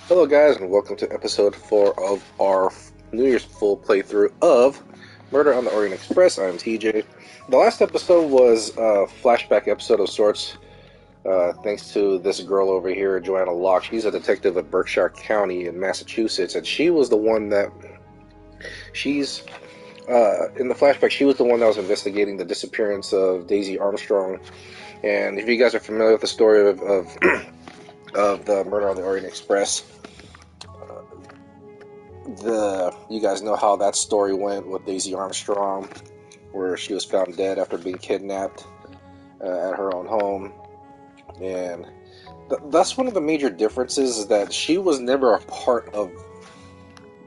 Hello guys, and welcome to episode 4 of our New Year's full playthrough of Murder on the Orient Express. I'm TJ. The last episode was a flashback episode of sorts, thanks to this girl over here, Joanna Locke. She's a detective at Berkshire County in Massachusetts, and she was the one that... in the flashback, she was the one that was investigating the disappearance of Daisy Armstrong. And if you guys are familiar with the story of the Murder on the Orient Express, you guys know how that story went with Daisy Armstrong, where she was found dead after being kidnapped at her own home. And that's one of the major differences, is that she was never a part of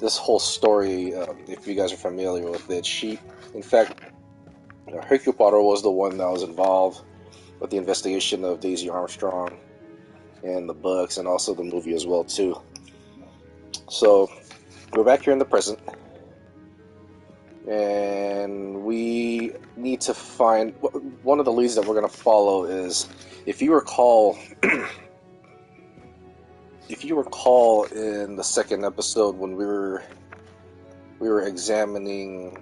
this whole story. If you guys are familiar with it, in fact, Hercule Potter was the one that was involved with the investigation of Daisy Armstrong and the books, and also the movie as well too. So we're back here in the present, and we need to find one of the leads that we're going to follow. Is, if you recall in the second episode when we were examining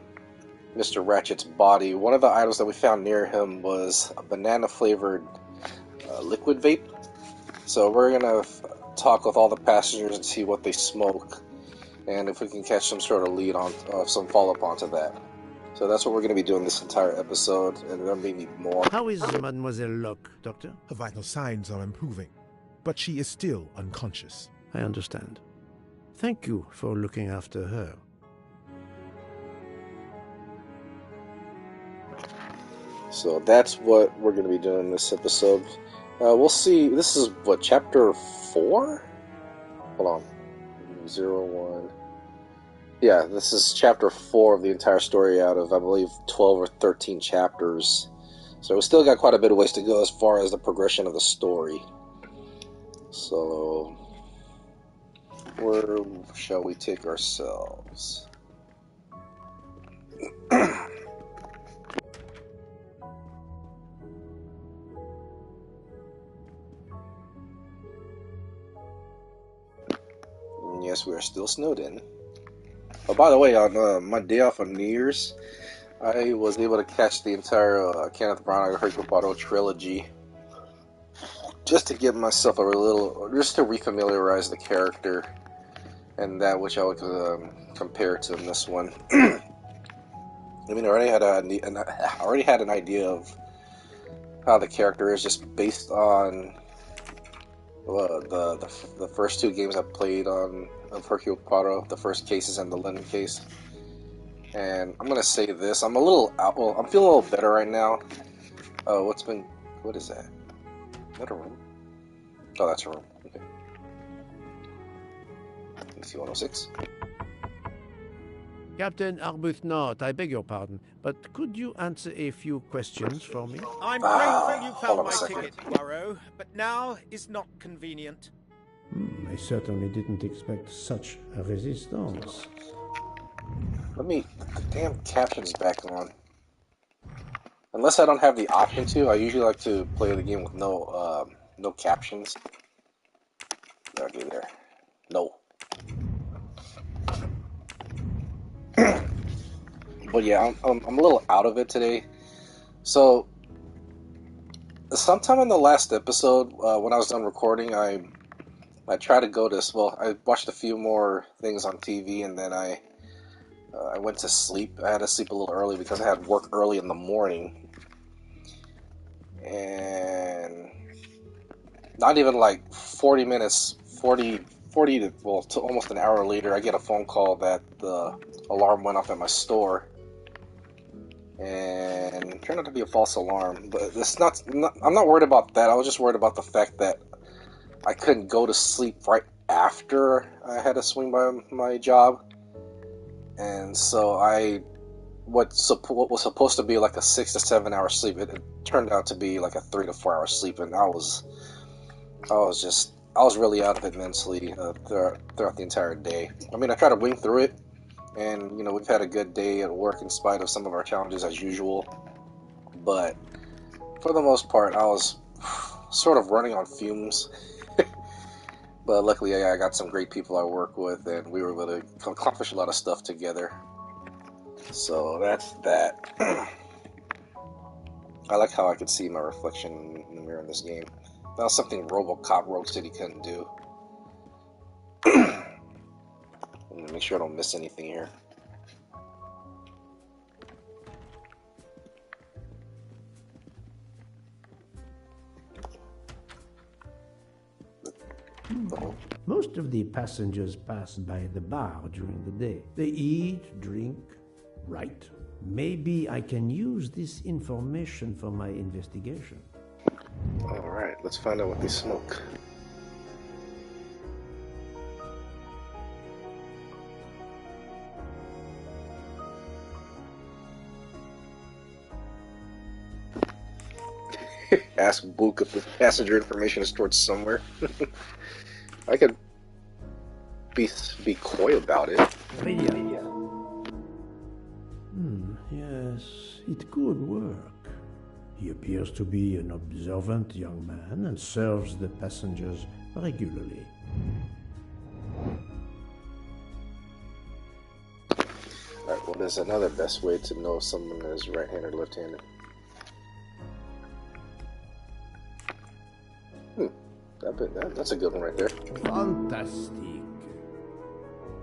Mr. Ratchet's body, one of the items that we found near him was a banana flavored liquid vape. So we're going to talk with all the passengers and see what they smoke, and if we can catch some sort of lead on some follow-up onto that. So that's what we're going to be doing this entire episode, and there may be more. How is Mademoiselle Locke, Doctor? Her vital signs are improving, but she is still unconscious. I understand. Thank you for looking after her. So that's what we're going to be doing in this episode. We'll see. This is, what, chapter 4? Hold on. 01. Yeah, this is chapter 4 of the entire story out of, I believe, 12 or 13 chapters. So we still got quite a bit of ways to go as far as the progression of the story. So, where shall we take ourselves? Yes, we are still snowed in. Oh, by the way, on my day off on New Year's, I was able to catch the entire Kenneth Branagh Hercule Poirot trilogy, just to give myself just to refamiliarize the character, and that which I would compare to in this one. I mean, I already had an idea of how the character is, just based on the first 2 games I played of Hercule Poirot, the first cases and the London case. And I'm gonna say this: I'm a little out. Well, I'm feeling a little better right now. What is that? Is that a room? Oh, that's a room. Okay. Let's see, 106. Captain Arbuthnot, I beg your pardon, but could you answer a few questions for me? I'm grateful you hold on found a my second. ticket, Poirot, but now is not convenient. I certainly didn't expect such a resistance. The damn caption's back on. Unless I don't have the option to, I usually like to play the game with no captions. Okay, there. No. But yeah, I'm a little out of it today. So, sometime in the last episode, when I was done recording, I tried to go to... Well, I watched a few more things on TV, and then I went to sleep. I had to sleep a little early because I had work early in the morning. And not even like 40 minutes, 40 to almost an hour later, I get a phone call that the alarm went off at my store. And it turned out to be a false alarm. But I'm not worried about that. I was just worried about the fact that I couldn't go to sleep right after I had to swing by my job. And so what was supposed to be like a 6 to 7 hour sleep, it turned out to be like a 3 to 4 hour sleep, and I was really out of it mentally throughout the entire day. I mean, I tried to wing through it, and we've had a good day at work in spite of some of our challenges as usual. but for the most part, I was sort of running on fumes. But luckily, I got some great people I work with, and we were able to accomplish a lot of stuff together. So that's that. I like how I could see my reflection in the mirror in this game. That was something RoboCop Rogue City couldn't do. Make sure I don't miss anything here. Most of the passengers pass by the bar during the day. They eat, drink, write. Maybe I can use this information for my investigation. Alright, let's find out what they smoke. Ask Book if the passenger information is stored somewhere. I could be coy about it. Yes, it could work. He appears to be an observant young man and serves the passengers regularly. Alright, well, there's another best way to know if someone is right-handed or left-handed. That's a good one right there. Fantastic.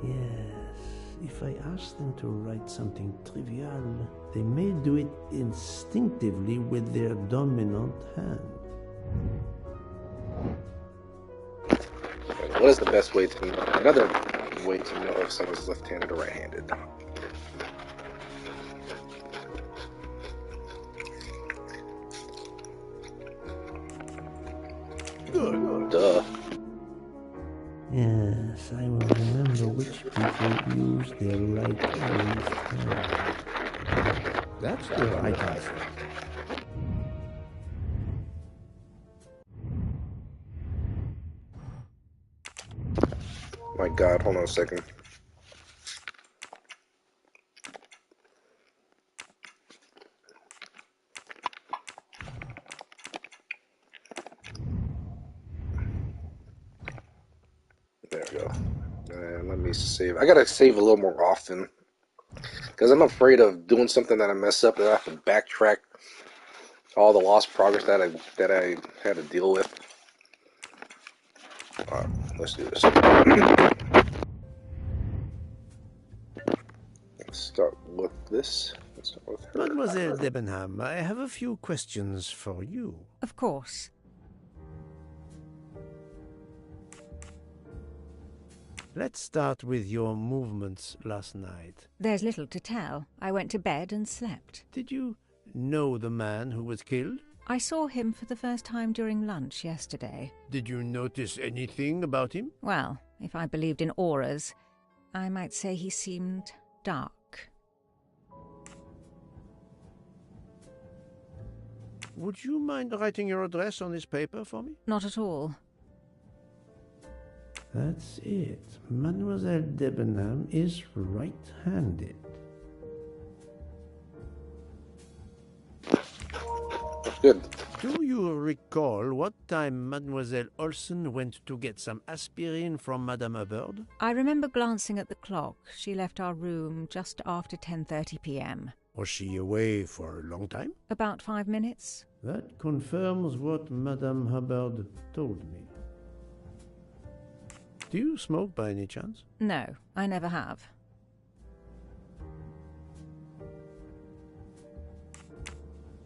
Yes, if I ask them to write something trivial, they may do it instinctively with their dominant hand. What is the best way to know? Another way to know if someone's left-handed or right-handed? Duh. Yes, I will remember which people use their right and left hand. That's the right answer. My God, hold on a second. There we go. Let me save. I gotta save a little more often because I'm afraid of doing something that I mess up and I have to backtrack all the lost progress that I had to deal with. All right, let's do this. Let's start with this. Let's start with her. Mademoiselle Debenham, I have a few questions for you. Of course. Let's start with your movements last night. There's little to tell. I went to bed and slept. Did you know the man who was killed? I saw him for the first time during lunch yesterday. Did you notice anything about him? Well, if I believed in auras, I might say he seemed dark. Would you mind writing your address on this paper for me? Not at all. That's it. Mademoiselle Debenham is right-handed. Good. Do you recall what time Mademoiselle Olsen went to get some aspirin from Madame Hubbard? I remember glancing at the clock. She left our room just after 10:30 p.m. Was she away for a long time? About 5 minutes. That confirms what Madame Hubbard told me. Do you smoke by any chance? No, I never have.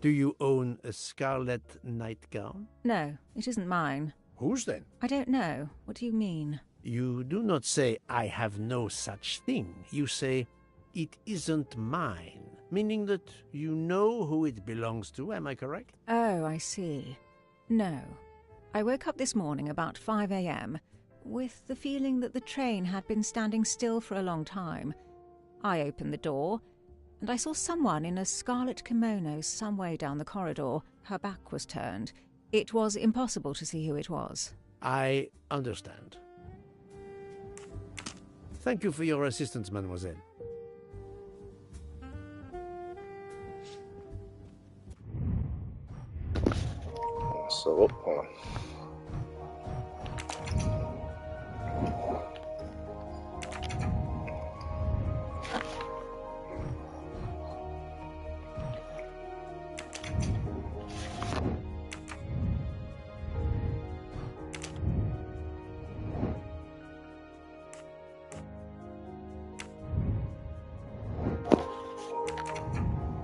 Do you own a scarlet nightgown? No, it isn't mine. Whose then? I don't know. What do you mean? You do not say, I have no such thing. You say, it isn't mine, meaning that you know who it belongs to. Am I correct? Oh, I see. No. I woke up this morning about 5 a.m. with the feeling that the train had been standing still for a long time. I opened the door, and I saw someone in a scarlet kimono some way down the corridor. Her back was turned. It was impossible to see who it was. I understand. Thank you for your assistance, mademoiselle. So, hold on.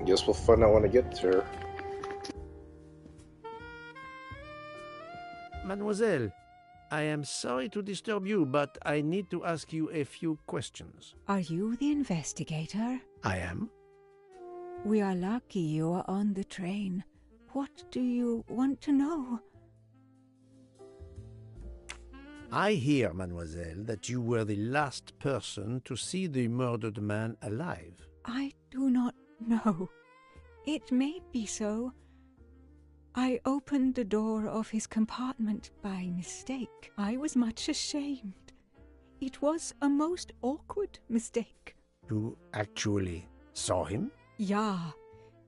Guess we'll find out when I get to her. Mademoiselle, I am sorry to disturb you, but I need to ask you a few questions. Are you the investigator? I am. We are lucky you are on the train. What do you want to know? I hear, mademoiselle, that you were the last person to see the murdered man alive. I do not know. It may be so. I opened the door of his compartment by mistake. I was much ashamed. It was a most awkward mistake. You actually saw him? Yeah,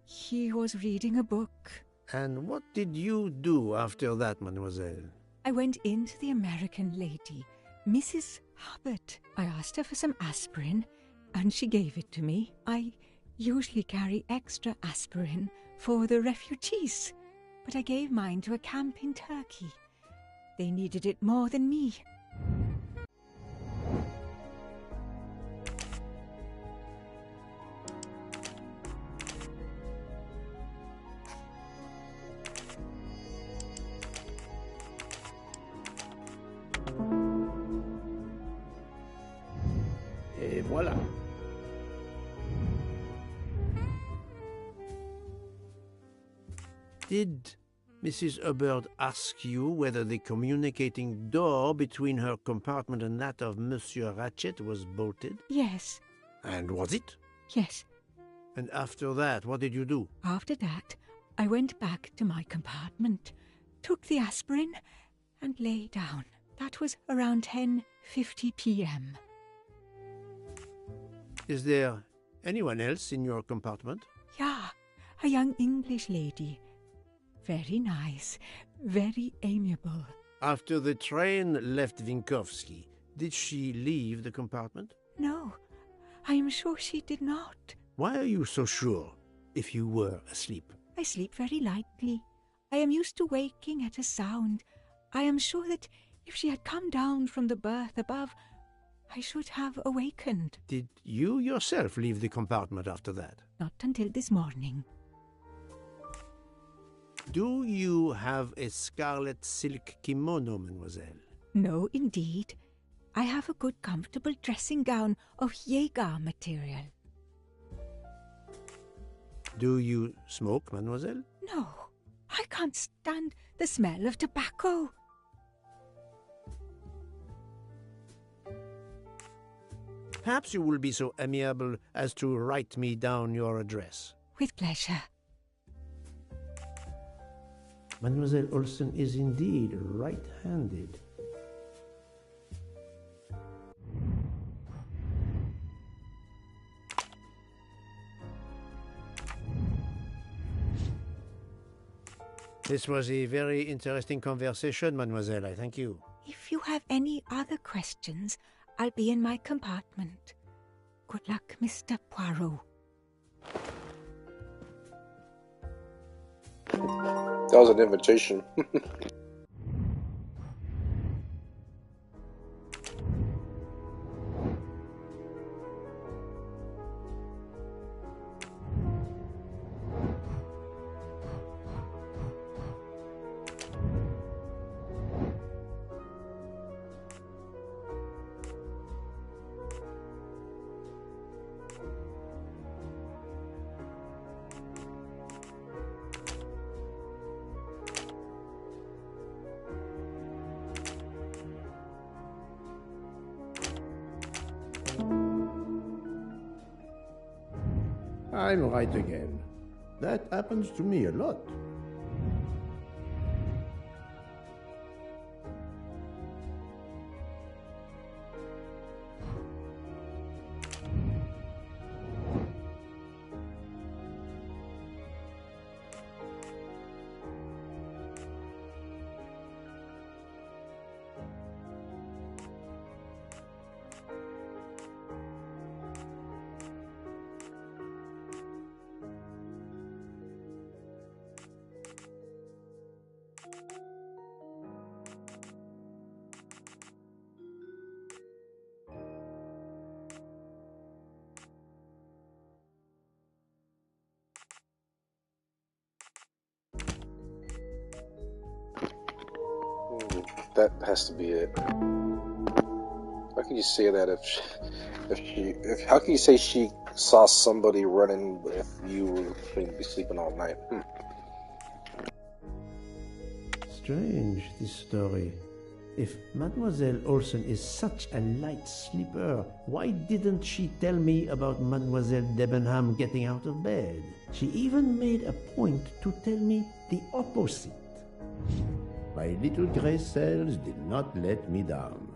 he was reading a book. And what did you do after that, mademoiselle? I went in to the American lady, Mrs. Hubbard. I asked her for some aspirin, and she gave it to me. I usually carry extra aspirin for the refugees, but I gave mine to a camp in Turkey. They needed it more than me. Et voilà. Did Mrs. Hubbard ask you whether the communicating door between her compartment and that of Monsieur Ratchet was bolted? Yes, And was it? yes. And after that, what did you do? After that, I went back to my compartment, took the aspirin, and lay down. That was around 10:50 p.m. Is there anyone else in your compartment? Yeah, a young English lady. Very nice, very amiable. After the train left Vinkovsky, did she leave the compartment? No, I am sure she did not. Why are you so sure, if you were asleep? I sleep very lightly. I am used to waking at a sound. I am sure that if she had come down from the berth above, I should have awakened. Did you yourself leave the compartment after that? Not until this morning. Do you have a scarlet silk kimono, mademoiselle? No, indeed. I have a good comfortable dressing gown of Jaeger material. Do you smoke, mademoiselle? No, I can't stand the smell of tobacco. Perhaps you will be so amiable as to write me down your address. With pleasure. Mademoiselle Olsen is indeed right-handed. This was a very interesting conversation, mademoiselle. I thank you. If you have any other questions, I'll be in my compartment. Good luck, Mr. Poirot. That was an invitation. I'm right again. That happens to me a lot. That has to be it. How can you say that how can you say she saw somebody running if you were going to be sleeping all night? Strange, this story. If Mademoiselle Olsen is such a light sleeper, why didn't she tell me about Mademoiselle Debenham getting out of bed? She even made a point to tell me the opposite. My little gray cells did not let me down.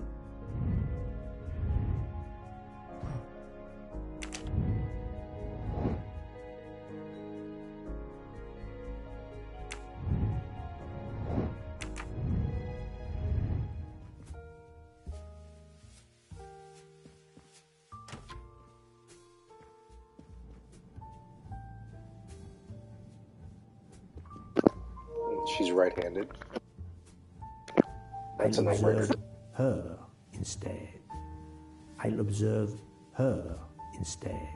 She's right-handed. That's I'll a number. observe her instead. I'll observe her instead.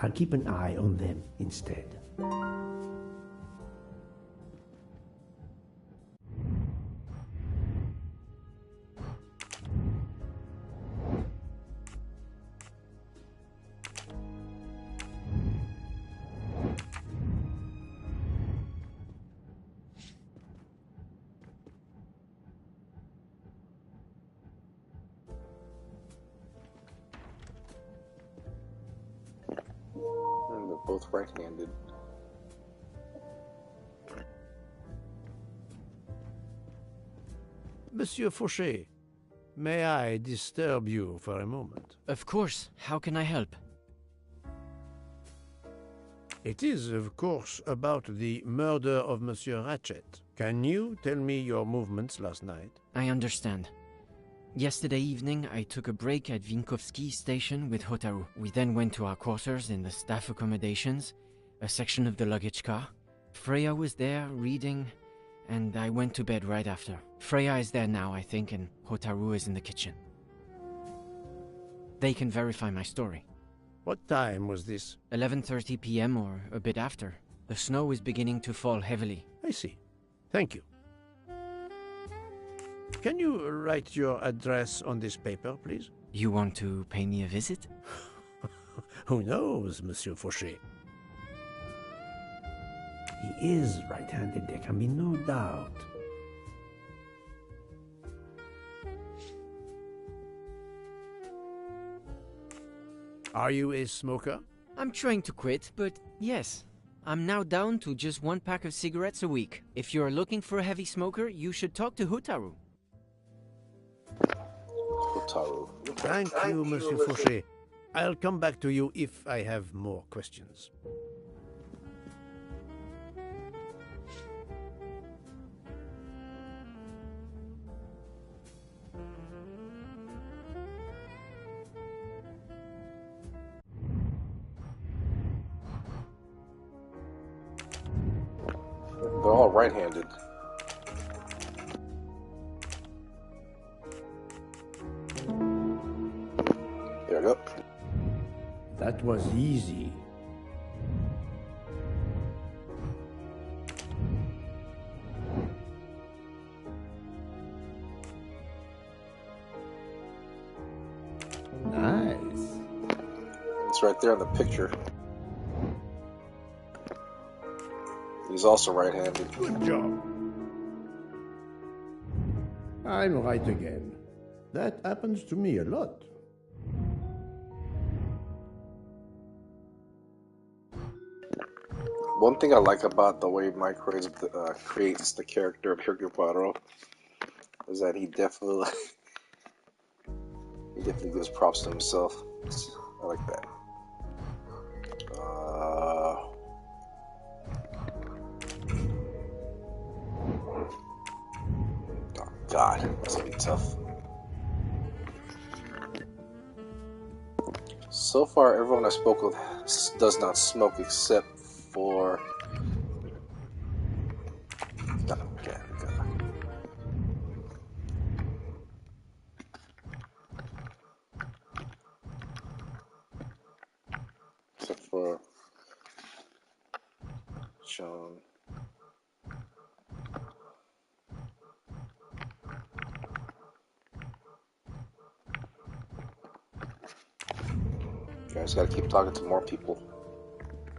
I'll keep an eye on them instead. They're both right-handed. Monsieur Fauché, may I disturb you for a moment? Of course. How can I help? It is, of course, about the murder of Monsieur Ratchet. Can you tell me your movements last night? I understand. Yesterday evening, I took a break at Vinkovsky station with Hotaru. We then went to our quarters in the staff accommodations, a section of the luggage car. Freya was there, reading, and I went to bed right after. Freya is there now, I think, and Hotaru is in the kitchen. They can verify my story. What time was this? 11:30 p.m. or a bit after. The snow is beginning to fall heavily. I see. Thank you. Can you write your address on this paper, please? You want to pay me a visit? Who knows, Monsieur Fauché? He is right-handed, there can be no doubt. Are you a smoker? I'm trying to quit, but yes. I'm now down to just one pack of cigarettes a week. If you're looking for a heavy smoker, you should talk to Hotaru. Hotaru. Thank you, Monsieur Fauché. I'll come back to you if I have more questions. They're all right-handed. There we go. That was easy. Nice. It's right there in the picture. He's also right-handed. Good job. I'm right again. That happens to me a lot. One thing I like about the way Mike creates the character of Hercule Poirot is that he definitely gives props to himself. I like that. Oh God, that's gonna be tough. So far, everyone I spoke with does not smoke except for for Sean. Guys, gotta keep talking to more people.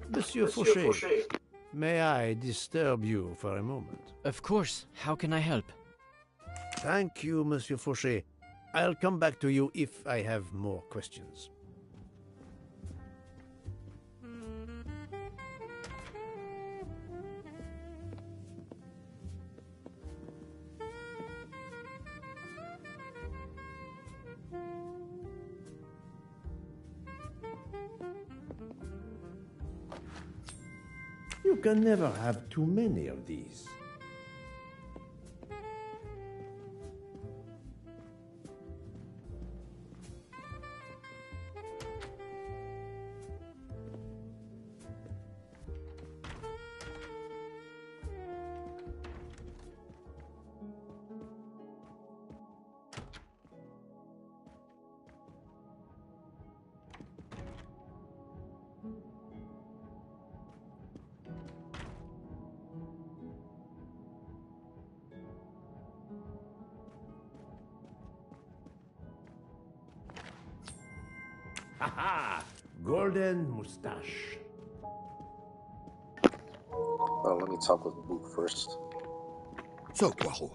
Monsieur Fauché, may I disturb you for a moment? Of course. How can I help? Thank you, Monsieur Fauché. I'll come back to you if I have more questions. You can never have too many of these. Haha! Golden mustache. Oh, let me talk with Book first. So, Poirot,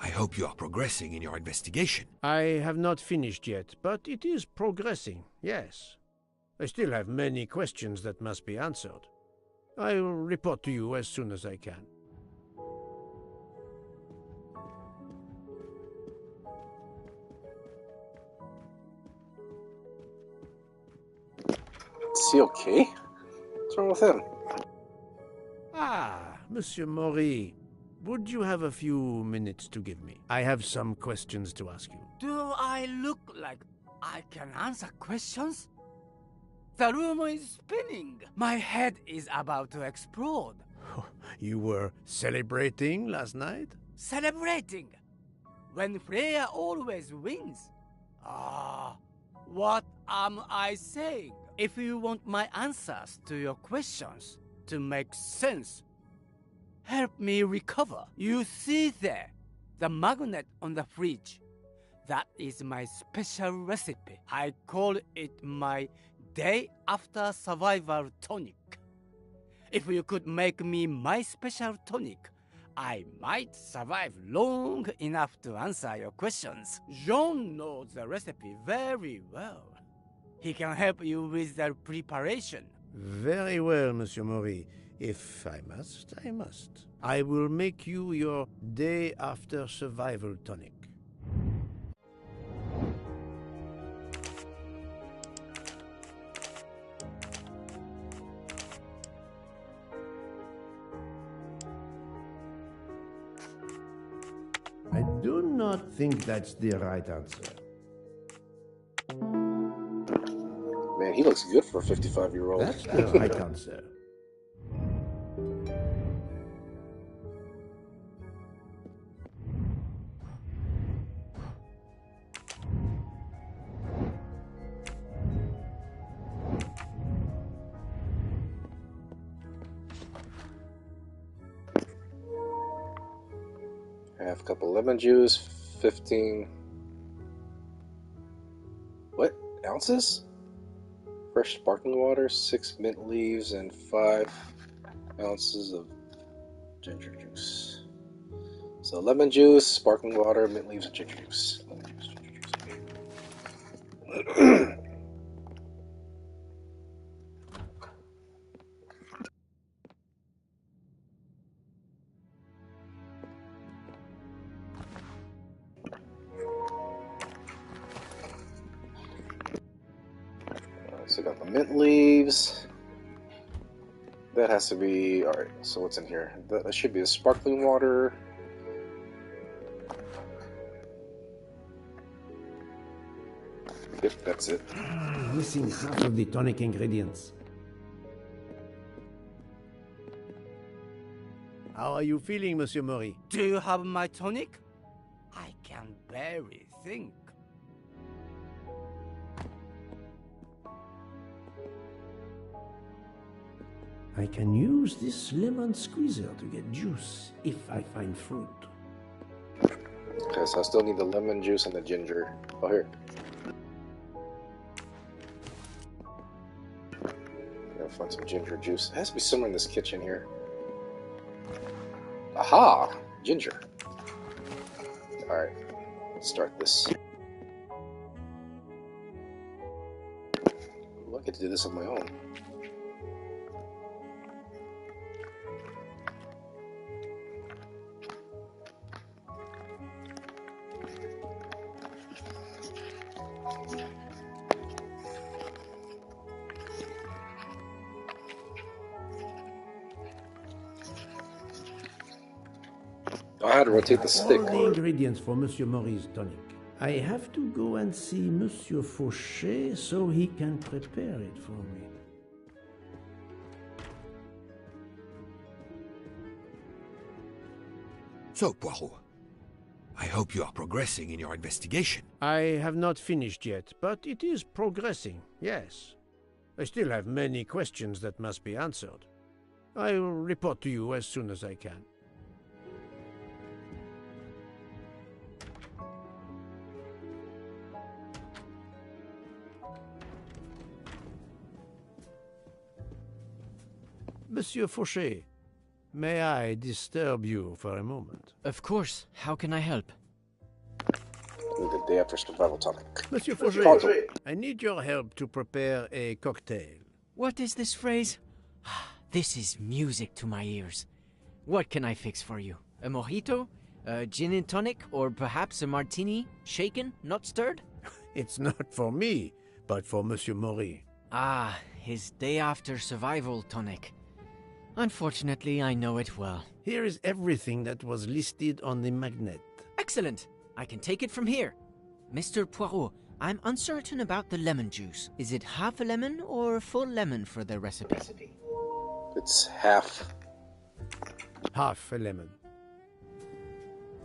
I hope you are progressing in your investigation. I have not finished yet, but it is progressing, yes. I still have many questions that must be answered. I will report to you as soon as I can. Is he okay? What's wrong with him? Ah, Monsieur Maury, would you have a few minutes to give me? I have some questions to ask you. Do I look like I can answer questions? The room is spinning. My head is about to explode. You were celebrating last night? Celebrating? When Freya always wins. Ah, what am I saying? If you want my answers to your questions to make sense, help me recover. You see there, the magnet on the fridge. That is my special recipe. I call it my day after survival tonic. If you could make me my special tonic, I might survive long enough to answer your questions. Jean knows the recipe very well. He can help you with the preparation. Very well, Monsieur Maury. If I must, I must. I will make you your day after survival tonic. I do not think that's the right answer. Man, he looks good for a 55-year-old. That's the right answer. Half a cup of lemon juice, 15... What? Ounces? Fresh sparkling water, 6 mint leaves, and 5 ounces of ginger juice. So lemon juice, sparkling water, mint leaves, and ginger juice. Lemon juice, ginger juice. So I got the mint leaves. That has to be... Alright, so what's in here? That should be the sparkling water. Yep, that's it. Missing half of the tonic ingredients. How are you feeling, Monsieur Maury? Do you have my tonic? I can barely think. I can use this lemon squeezer to get juice if I find fruit. Okay, so I still need the lemon juice and the ginger. Oh, here. Gotta find some ginger juice. It has to be somewhere in this kitchen here. Aha! Ginger. Alright, let's start this. Ooh, I get to do this on my own. I had to rotate the stick. All the ingredients for Monsieur Maurice's tonic. I have to go and see Monsieur Fauché so he can prepare it for me. So, Poirot, I hope you are progressing in your investigation. I have not finished yet, but it is progressing, yes. I still have many questions that must be answered. I will report to you as soon as I can. Monsieur Fauché, may I disturb you for a moment? Of course. How can I help? Need the day after survival tonic. Monsieur Fauché, I need your help to prepare a cocktail. What is this phrase? This is music to my ears. What can I fix for you? A mojito? A gin and tonic? Or perhaps a martini? Shaken, not stirred? It's not for me, but for Monsieur Maurice. Ah, his day after survival tonic. Unfortunately, I know it well. Here is everything that was listed on the magnet. Excellent! I can take it from here. Mr. Poirot, I'm uncertain about the lemon juice. Is it half a lemon or a full lemon for the recipe? It's half. Half a lemon.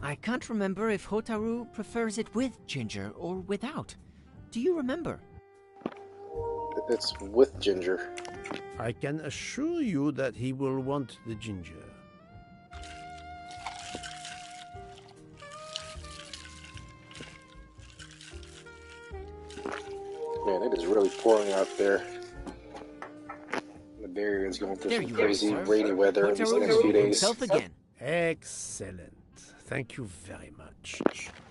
I can't remember if Hotaru prefers it with ginger or without. Do you remember? It's with ginger. I can assure you that he will want the ginger. Man, it is really pouring out there. The Bay Area is going through some crazy rainy weather these next few days. Again. Excellent. Thank you very much.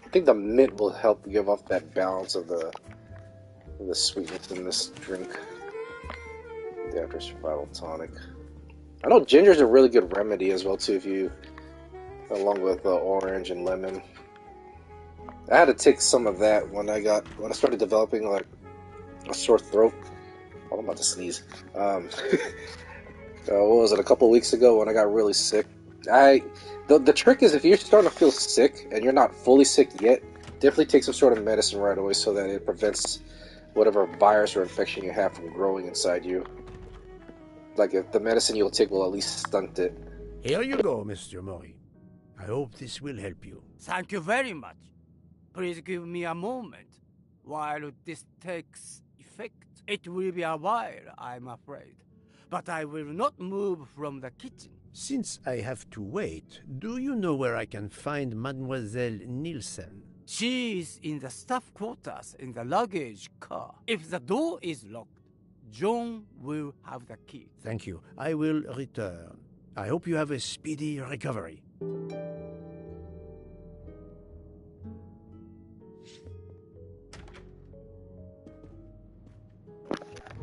I think the mint will help give off that balance of the sweetness in this drink. The after survival tonic. I know ginger's a really good remedy as well too, if you, along with orange and lemon. I had to take some of that when I started developing like a sore throat. Oh, I'm about to sneeze. What was it? A couple weeks ago when I got really sick. The trick is if you're starting to feel sick and you're not fully sick yet, definitely take some sort of medicine right away so that it prevents whatever virus or infection you have from growing inside you. Like if the medicine you'll take will at least stunt it. Here you go, Mr. Maurice. I hope this will help you. Thank you very much. Please give me a moment. While this takes effect, it will be a while, I'm afraid. But I will not move from the kitchen. Since I have to wait, do you know where I can find Mademoiselle Nielsen? She is in the staff quarters in the luggage car. If the door is locked, John will have the key. Thank you. I will return. I hope you have a speedy recovery.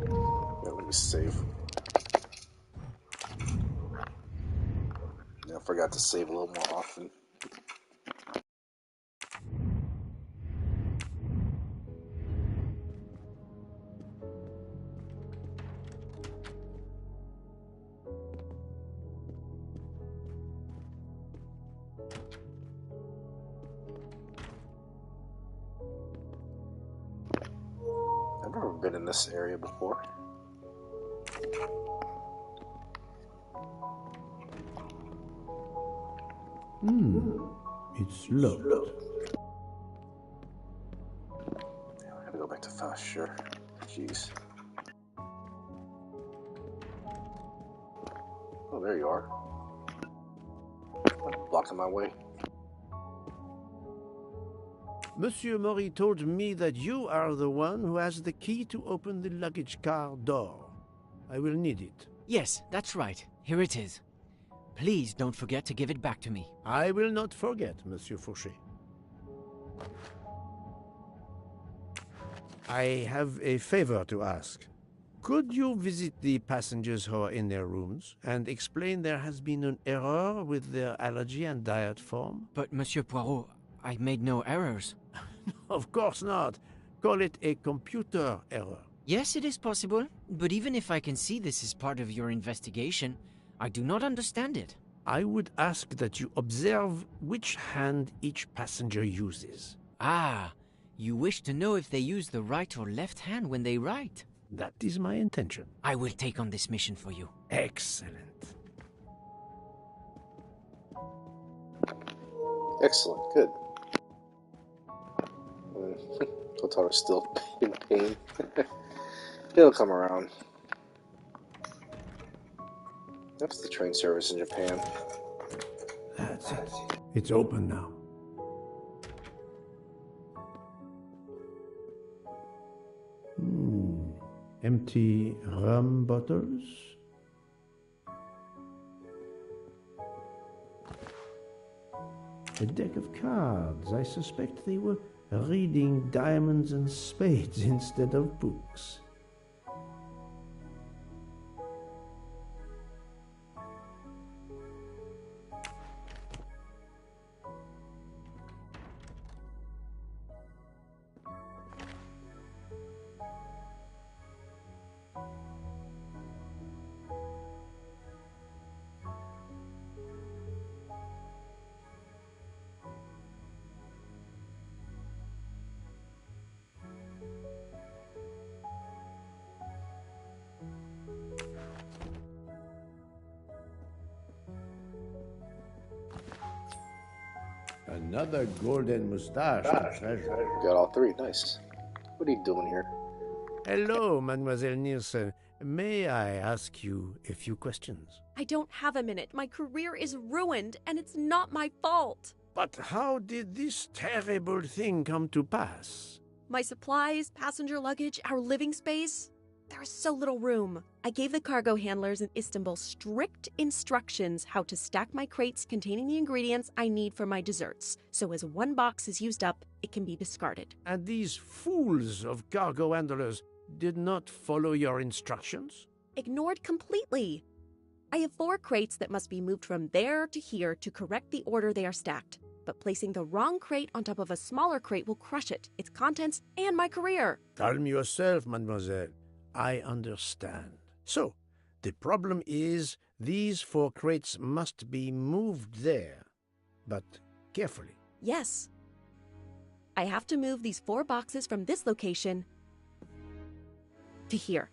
Yeah, let me save. Yeah, I forgot to save a little more often. I've never been in this area before. It's locked. Yeah, I gotta go back to fast, sure. Jeez. there you are. Blocking my way. Monsieur Mori told me that you are the one who has the key to open the luggage car door. I will need it. Yes, that's right. Here it is. Please don't forget to give it back to me. I will not forget, Monsieur Fauché. I have a favor to ask. Could you visit the passengers who are in their rooms and explain there has been an error with their allergy and diet form? But, Monsieur Poirot, I made no errors. Of course not. Call it a computer error. Yes, it is possible, but even if I can see this is part of your investigation, I do not understand it. I would ask that you observe which hand each passenger uses. Ah, you wish to know if they use the right or left hand when they write? That is my intention. I will take on this mission for you. Excellent. Excellent, good. Kotaro's still in pain. He'll come around. That's the train service in Japan. That's it. It's open now. Empty rum bottles. A deck of cards. I suspect they were reading diamonds and spades instead of books. Another golden mustache and treasure. Got all three, nice. What are you doing here? Hello, Mademoiselle Nielsen. May I ask you a few questions? I don't have a minute. My career is ruined, and it's not my fault. But how did this terrible thing come to pass? My supplies, passenger luggage, our living space. There is so little room. I gave the cargo handlers in Istanbul strict instructions how to stack my crates containing the ingredients I need for my desserts, so as one box is used up, it can be discarded. And these fools of cargo handlers did not follow your instructions? Ignored completely. I have 4 crates that must be moved from there to here to correct the order they are stacked. But placing the wrong crate on top of a smaller crate will crush it, its contents, and my career. Calm yourself, mademoiselle. I understand. So, the problem is these 4 crates must be moved there, but carefully. Yes. I have to move these 4 boxes from this location to here.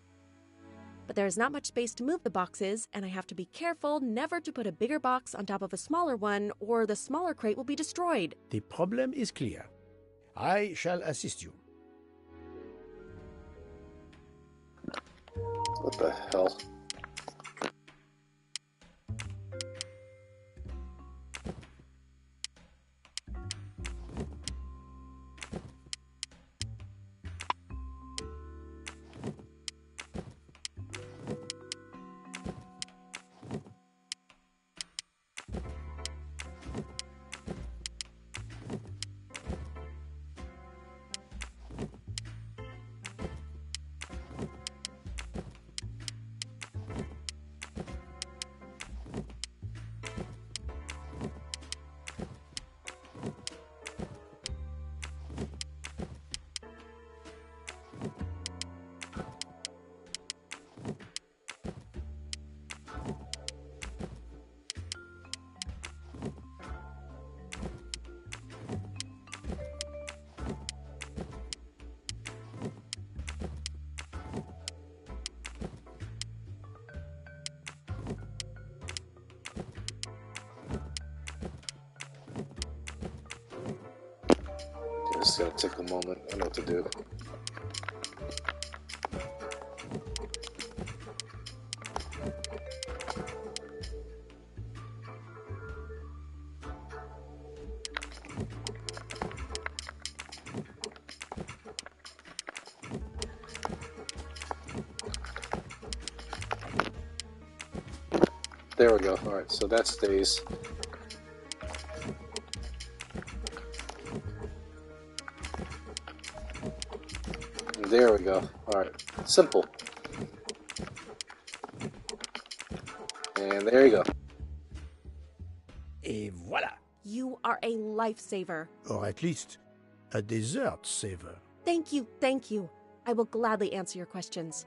But there is not much space to move the boxes, and I have to be careful never to put a bigger box on top of a smaller one, or the smaller crate will be destroyed. The problem is clear. I shall assist you. What the hell? It's gonna take a moment. I know what to do. there we go. Alright, so that stays. There we go. Alright, simple. And there you go. Et voilà! You are a lifesaver. Or at least, a dessert saver. Thank you, thank you. I will gladly answer your questions.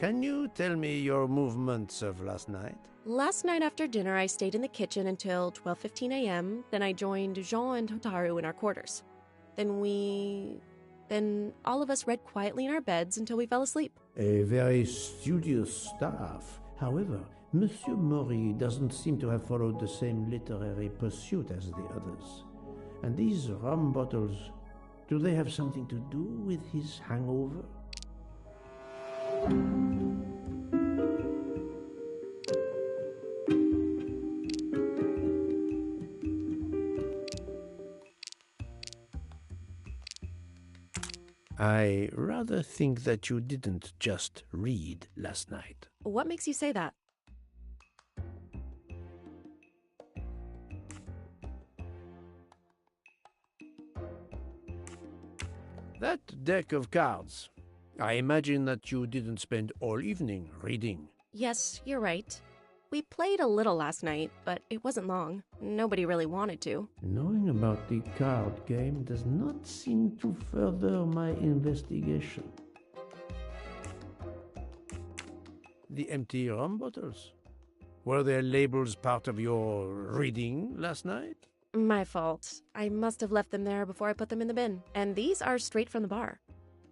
Can you tell me your movements of last night? Last night after dinner, I stayed in the kitchen until 12:15 a.m. Then I joined Jean and Hotaru in our quarters. Then all of us read quietly in our beds until we fell asleep. A very studious staff. However, Monsieur Mori doesn't seem to have followed the same literary pursuit as the others. And these rum bottles, do they have something to do with his hangover? I rather think that you didn't just read last night. What makes you say that? That deck of cards. I imagine that you didn't spend all evening reading. Yes, you're right. We played a little last night, but it wasn't long. Nobody really wanted to. Knowing about the card game does not seem to further my investigation. The empty rum bottles. Were their labels part of your reading last night? My fault. I must have left them there before I put them in the bin. And these are straight from the bar.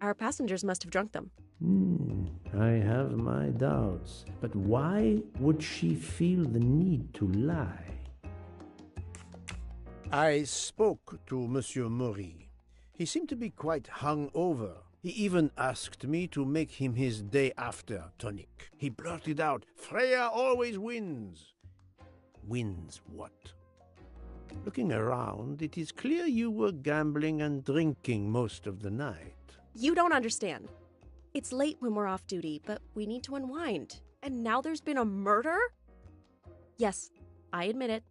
Our passengers must have drunk them. I have my doubts. But why would she feel the need to lie? I spoke to Monsieur Mori. He seemed to be quite hungover. He even asked me to make him his day after tonic. He blurted out, "Freya always wins." Wins what? Looking around, it is clear you were gambling and drinking most of the night. You don't understand. It's late when we're off duty, but we need to unwind. And now there's been a murder? Yes, I admit it.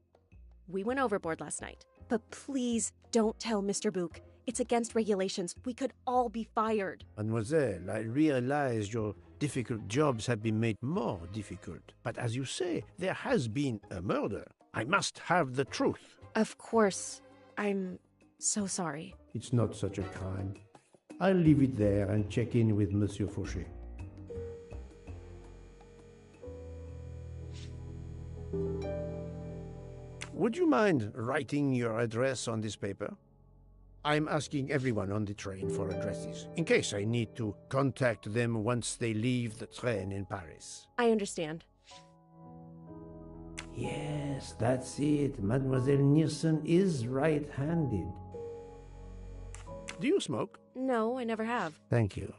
We went overboard last night. But please don't tell Mr. Book. It's against regulations. We could all be fired. Mademoiselle, I realize your difficult jobs have been made more difficult. But as you say, there has been a murder. I must have the truth. Of course. I'm so sorry. It's not such a crime. I'll leave it there and check in with Monsieur Fauché. Would you mind writing your address on this paper? I'm asking everyone on the train for addresses, in case I need to contact them once they leave the train in Paris. I understand. Yes, that's it. Mademoiselle Nielsen is right-handed. Do you smoke? No, I never have. Thank you.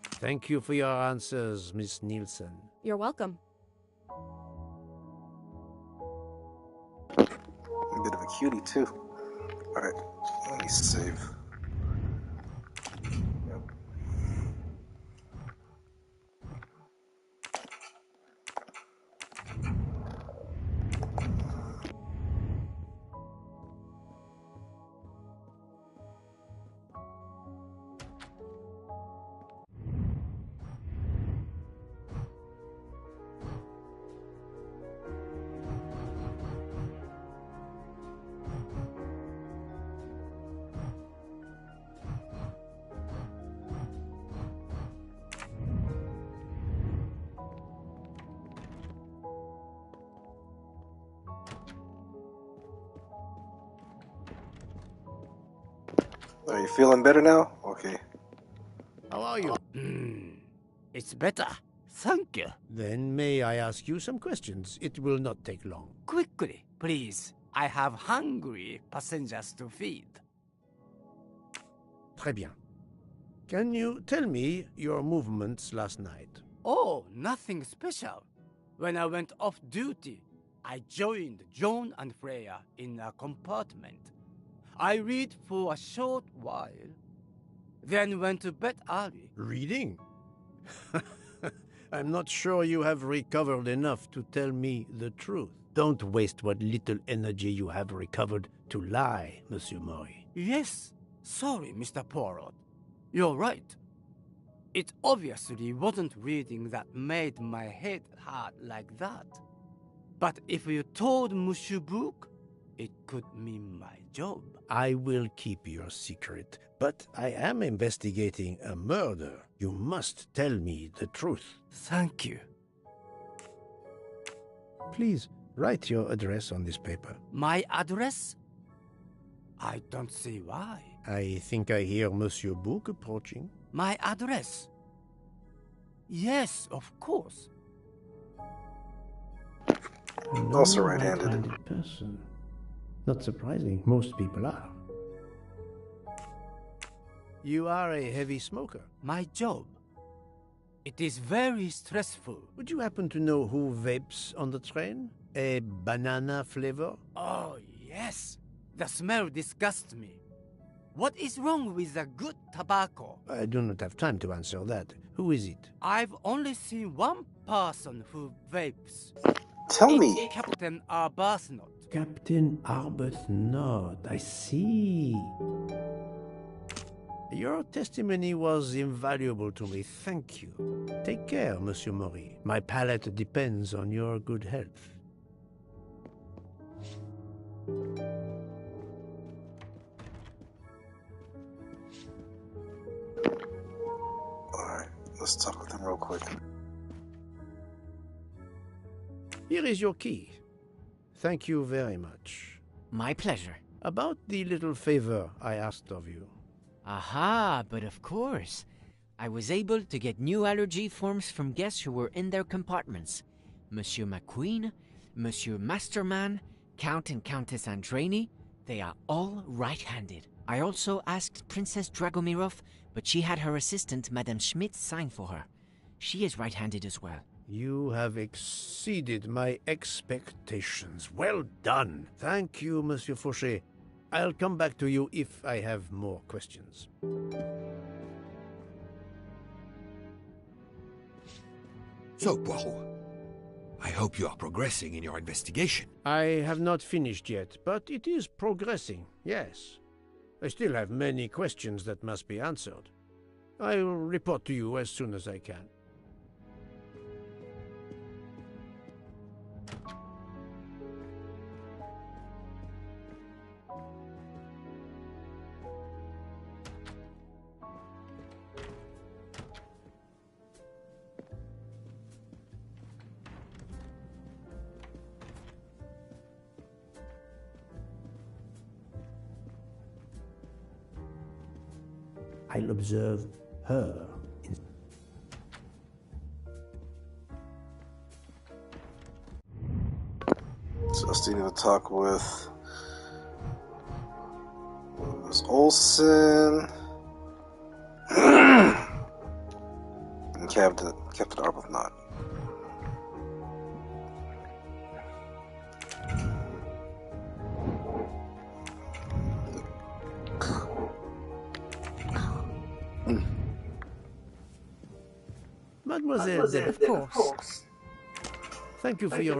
Thank you for your answers, Miss Nielsen. You're welcome. A bit of a cutie, too. Alright, let me save. Yep. Are you feeling better now? Okay. How are you? It's better. Thank you. Then may I ask you some questions? It will not take long. Quickly, please. I have hungry passengers to feed. Très bien. Can you tell me your movements last night? Oh, nothing special. When I went off duty, I joined John and Freya in a compartment. I read for a short while, then went to bed early. Reading? I'm not sure you have recovered enough to tell me the truth. Don't waste what little energy you have recovered to lie, Monsieur Mori. Yes, sorry, Mr. Poirot. You're right. It obviously wasn't reading that made my head hurt like that. But if you told Monsieur Book, it could mean my job. I will keep your secret, but I am investigating a murder. You must tell me the truth. Thank you. Please, write your address on this paper. My address? I don't see why. I think I hear Monsieur Book approaching. My address? Yes, of course. Also right-handed. Right-handed person. Not surprising, most people are. You are a heavy smoker. My job. It is very stressful. Would you happen to know who vapes on the train? A banana flavor? Oh, yes. The smell disgusts me. What is wrong with the good tobacco? I do not have time to answer that. Who is it? I've only seen one person who vapes. Tell me. It's Captain Arbuthnot. Captain Arbuthnot. I see. Your testimony was invaluable to me. Thank you. Take care, Monsieur Mori. My palate depends on your good health. Alright, let's talk with him real quick. Here is your key. Thank you very much. My pleasure. About the little favor I asked of you. Aha, but of course. I was able to get new allergy forms from guests who were in their compartments. Monsieur McQueen, Monsieur Masterman, Count and Countess Andreni, they are all right-handed. I also asked Princess Dragomirov, but she had her assistant, Madame Schmidt, sign for her. She is right-handed as well. You have exceeded my expectations. Well done. Thank you, Monsieur Fauché. I'll come back to you if I have more questions. So, Poirot, I hope you are progressing in your investigation. I have not finished yet, but it is progressing, yes. I still have many questions that must be answered. I will report to you as soon as I can. I'll observe her. So I still need to talk with Ms. Olsen and Captain Arbuthnot. Mademoiselle, Of course. thank you for your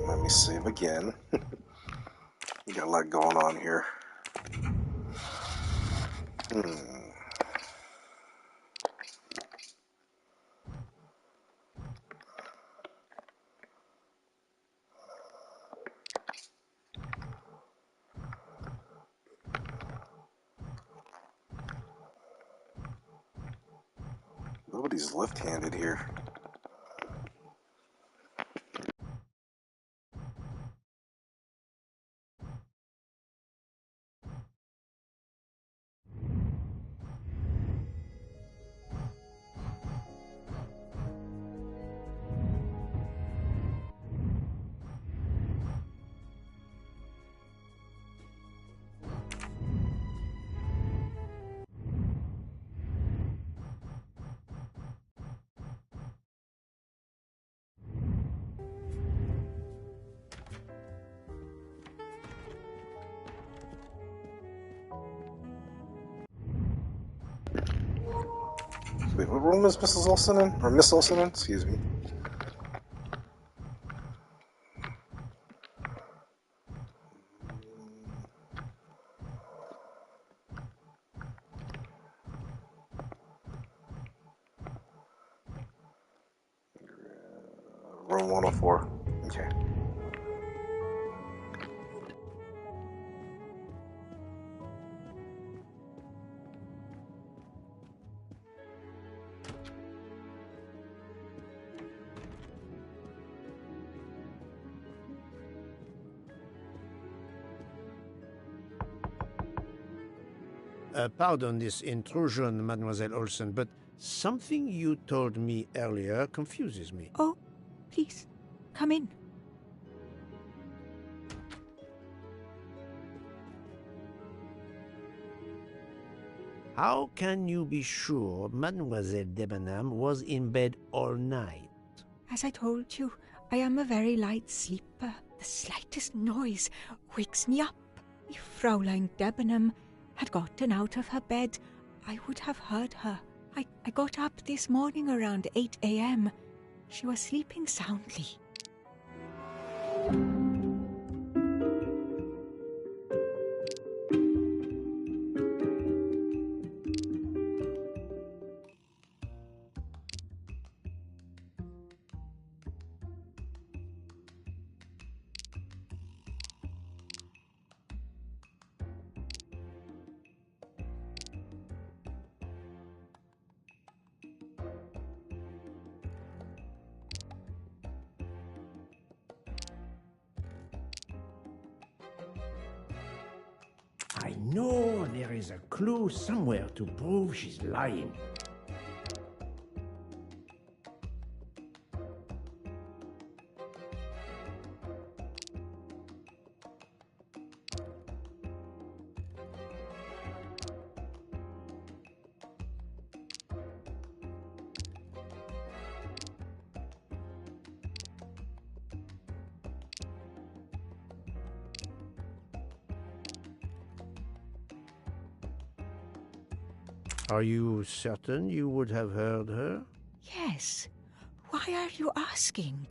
Let me save again. We got a lot going on here. Nobody's left-handed here. Wait, what room is Mrs. Olsen in? Or Miss Olsen in? Excuse me. Room 104. Okay. Pardon this intrusion, Mademoiselle Olsen, but something you told me earlier confuses me. Oh, please, come in. How can you be sure Mademoiselle Debenham was in bed all night? As I told you, I am a very light sleeper. The slightest noise wakes me up. If Fraulein Debenham had gotten out of her bed, I would have heard her. I got up this morning around 8 a.m. She was sleeping soundly. I know there is a clue somewhere to prove she's lying. Are you certain you would have heard her? Yes. Why are you asking?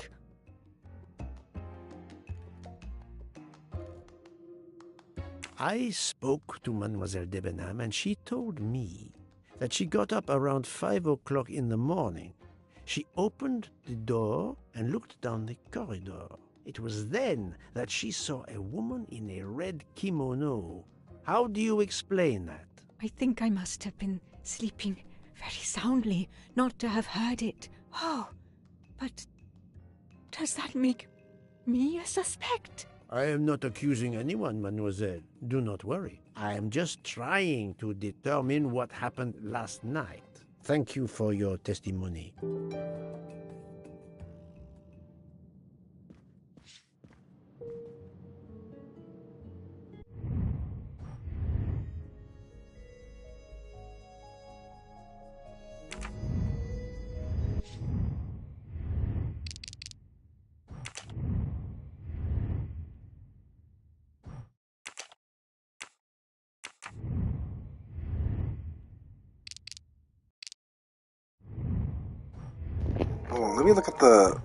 I spoke to Mademoiselle Debenham and she told me that she got up around 5 o'clock in the morning. She opened the door and looked down the corridor. It was then that she saw a woman in a red kimono. How do you explain that? I think I must have been sleeping very soundly not to have heard it. Oh, but does that make me a suspect? I am not accusing anyone, mademoiselle. Do not worry. I am just trying to determine what happened last night. Thank you for your testimony. Oh, let me look at the...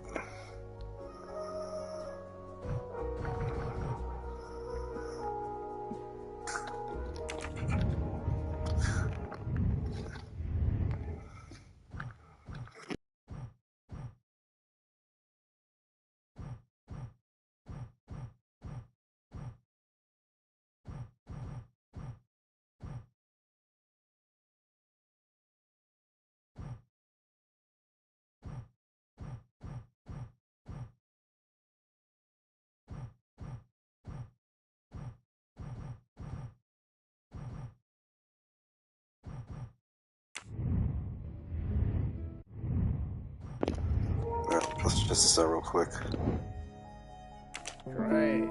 Let's just this out real quick. Great.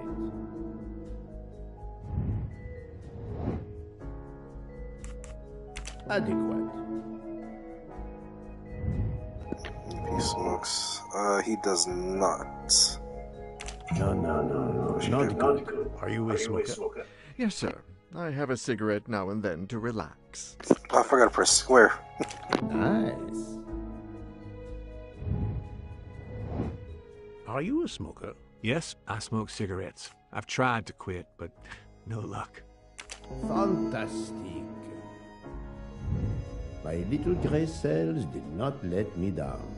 Adequate. He smokes. He does not. No. Not good. Are you a smoker? Yes, sir. I have a cigarette now and then to relax. Oh, I forgot to press square. Nice. Are you a smoker? Yes, I smoke cigarettes. I've tried to quit, but no luck. Fantastic. My little gray cells did not let me down.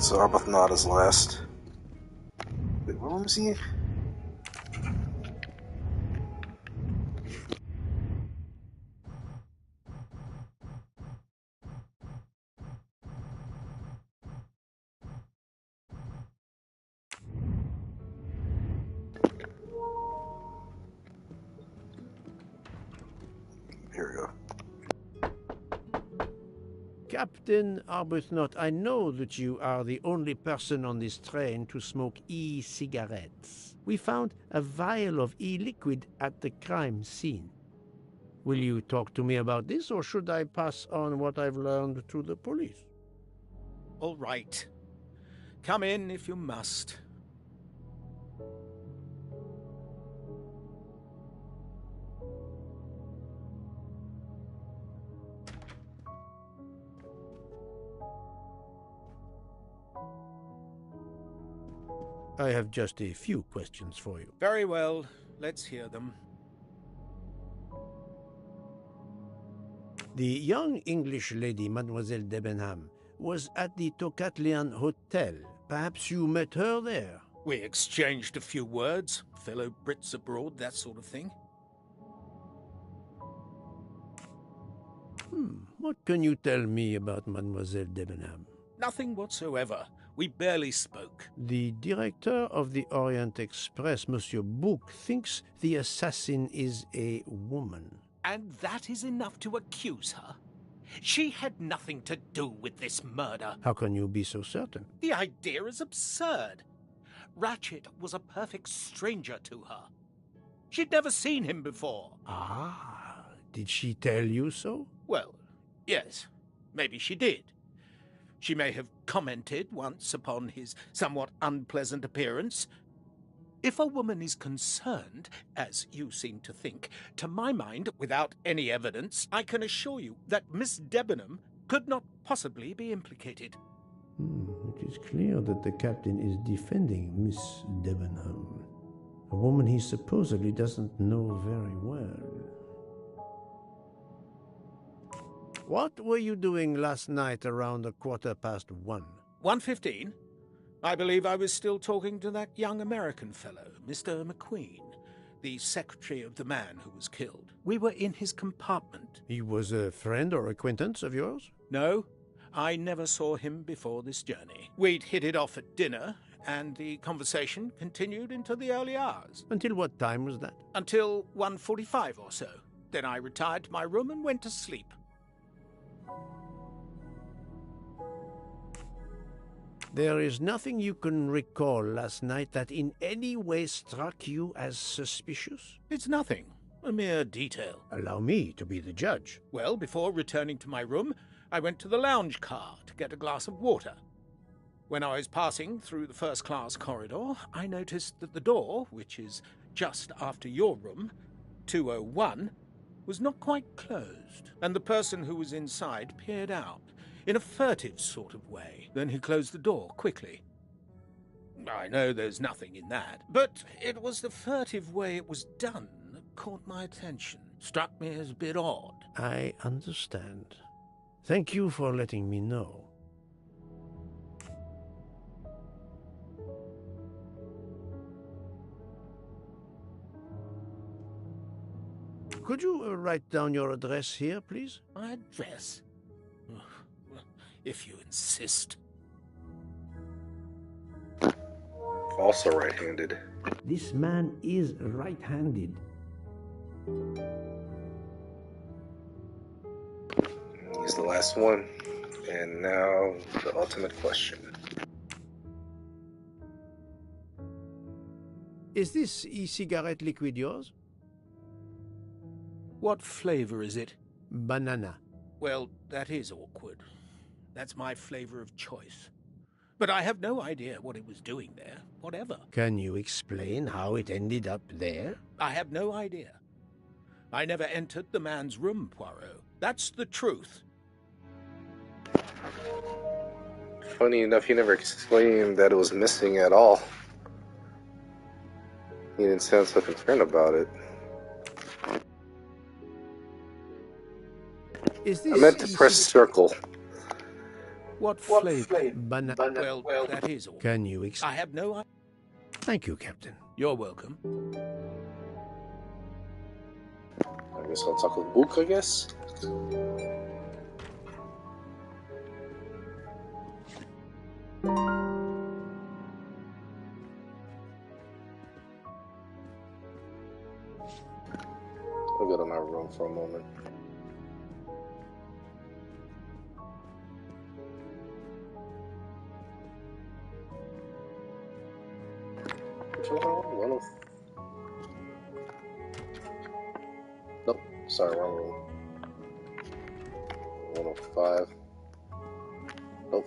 So Arbuthnot is last. Wait, where was he? Here we go. Captain Arbuthnot, I know that you are the only person on this train to smoke e-cigarettes. We found a vial of e-liquid at the crime scene. Will you talk to me about this, or should I pass on what I've learned to the police? All right. Come in if you must. I have just a few questions for you. Very well. Let's hear them. The young English lady, Mademoiselle Debenham, was at the Tocatlian Hotel. Perhaps you met her there? We exchanged a few words. Fellow Brits abroad, that sort of thing. What can you tell me about Mademoiselle Debenham? Nothing whatsoever. We barely spoke. The director of the Orient Express, Monsieur Bouc, thinks the assassin is a woman. And that is enough to accuse her? She had nothing to do with this murder. How can you be so certain? The idea is absurd. Ratchet was a perfect stranger to her. She'd never seen him before. Ah, did she tell you so? Well, yes, maybe she did. She may have commented once upon his somewhat unpleasant appearance. If a woman is concerned, as you seem to think, to my mind, without any evidence, I can assure you that Miss Debenham could not possibly be implicated. It is clear that the captain is defending Miss Debenham, a woman he supposedly doesn't know very well. What were you doing last night around 1:15? 1:15? I believe I was still talking to that young American fellow, Mr. McQueen, the secretary of the man who was killed. We were in his compartment. He was a friend or acquaintance of yours? No, I never saw him before this journey. We'd hit it off at dinner, and the conversation continued into the early hours. Until what time was that? Until 1:45 or so. Then I retired to my room and went to sleep. There is nothing you can recall last night that in any way struck you as suspicious? It's nothing. A mere detail. Allow me to be the judge. Well, before returning to my room, I went to the lounge car to get a glass of water. When I was passing through the first-class corridor, I noticed that the door, which is just after your room, 201, was not quite closed, and the person who was inside peered out in a furtive sort of way. Then he closed the door quickly. I know there's nothing in that, but it was the furtive way it was done that caught my attention. Struck me as a bit odd. I understand. Thank you for letting me know. Could you write down your address here, please? My address? If you insist. Also right-handed. This man is right-handed. He's the last one. And now, the ultimate question. Is this e-cigarette liquid yours? What flavor is it? Banana. Well, that is awkward. That's my flavor of choice. But I have no idea what it was doing there, whatever. Can you explain how it ended up there? I have no idea. I never entered the man's room, Poirot. That's the truth. Funny enough, he never explained that it was missing at all. He didn't sound so concerned about it. Is this I meant to press circle. What flavor? Banana. Well, that is awkward. Can you I have no idea. Thank you, Captain. You're welcome. I guess I'll talk with Book, I guess. I'll go to my room for a moment. Nope, sorry, wrong room. 105. Nope.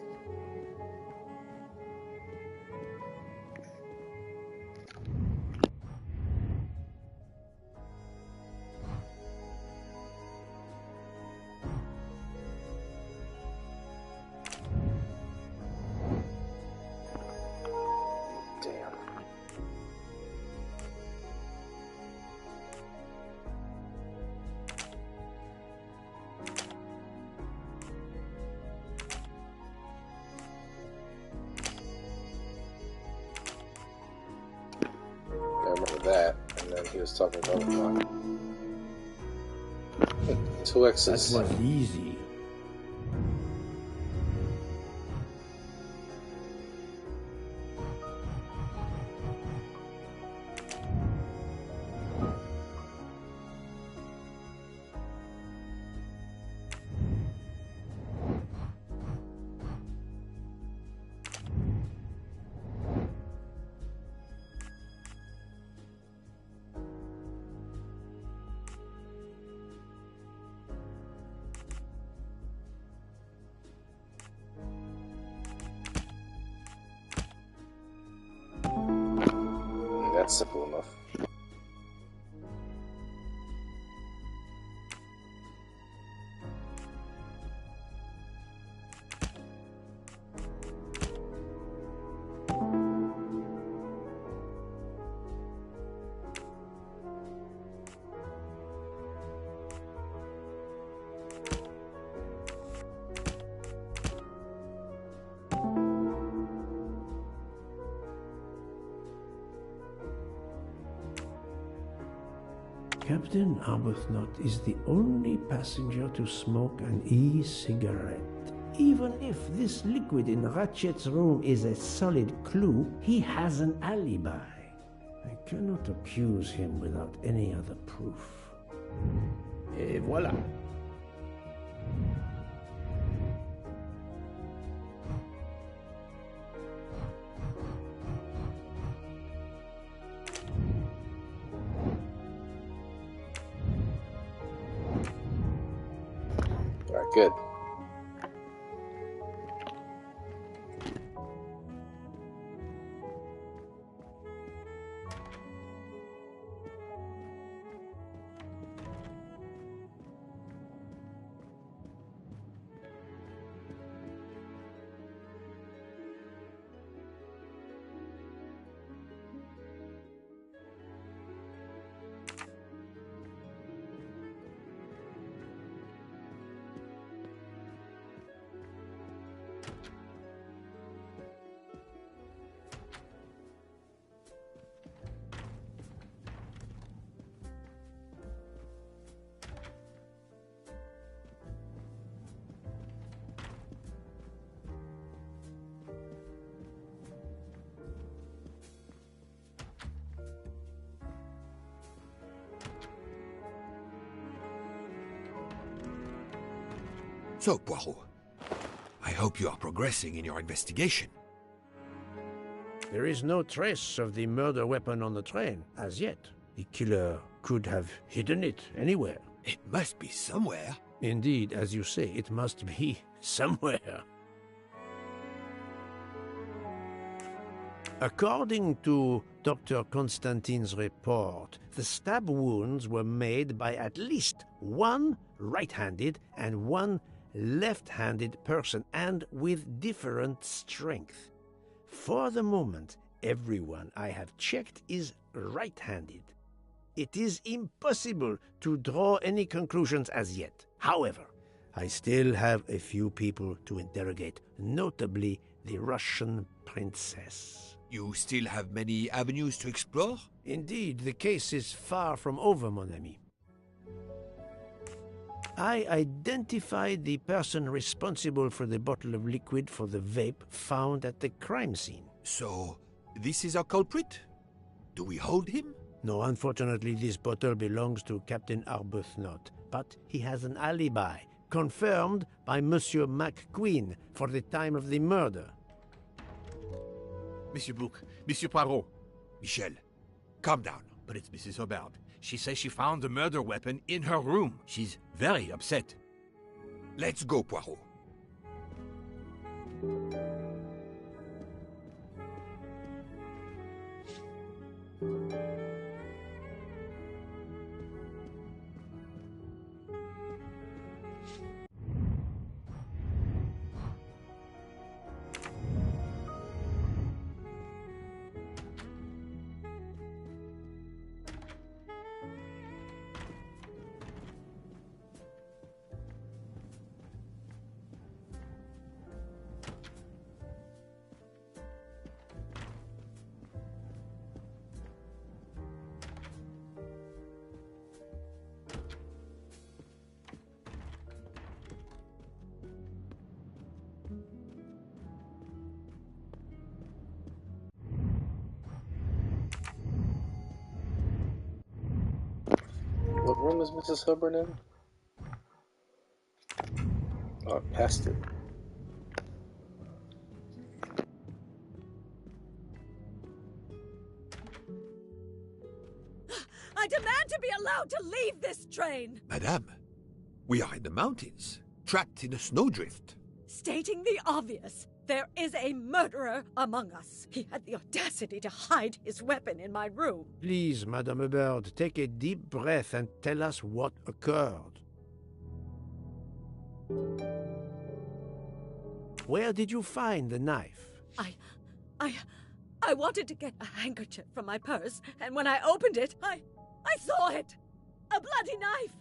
Damn. I remember that, and then he was talking about my 2 X's. That was easy. That's simple enough. Captain Arbuthnot is the only passenger to smoke an e-cigarette. Even if this liquid in Ratchet's room is a solid clue, he has an alibi. I cannot accuse him without any other proof. Et voilà. Alright, good. So, Poirot, I hope you are progressing in your investigation. There is no trace of the murder weapon on the train, as yet. The killer could have hidden it anywhere. It must be somewhere. Indeed, as you say, it must be somewhere. According to Dr. Constantine's report, the stab wounds were made by at least one right-handed and one left-handed person, and with different strength. For the moment, everyone I have checked is right-handed. It is impossible to draw any conclusions as yet. However, I still have a few people to interrogate, notably the Russian princess. You still have many avenues to explore? Indeed, the case is far from over, mon ami. I identified the person responsible for the bottle of liquid for the vape found at the crime scene. So, this is our culprit? Do we hold him? No, unfortunately, this bottle belongs to Captain Arbuthnot, but he has an alibi, confirmed by Monsieur McQueen for the time of the murder. Monsieur Bouc, Monsieur Poirot. Michel, calm down. But it's Mrs. Hubbard. She says she found the murder weapon in her room. She's very upset. Let's go, Poirot. What room is Mrs. Hubbard in? Oh, I passed it. I demand to be allowed to leave this train! Madame, we are in the mountains, trapped in a snowdrift. Stating the obvious, there is a murderer among us. He had the audacity to hide his weapon in my room. Please, Madame Hubbard, take a deep breath and tell us what occurred. Where did you find the knife? I wanted to get a handkerchief from my purse, and when I opened it, I saw it! A bloody knife!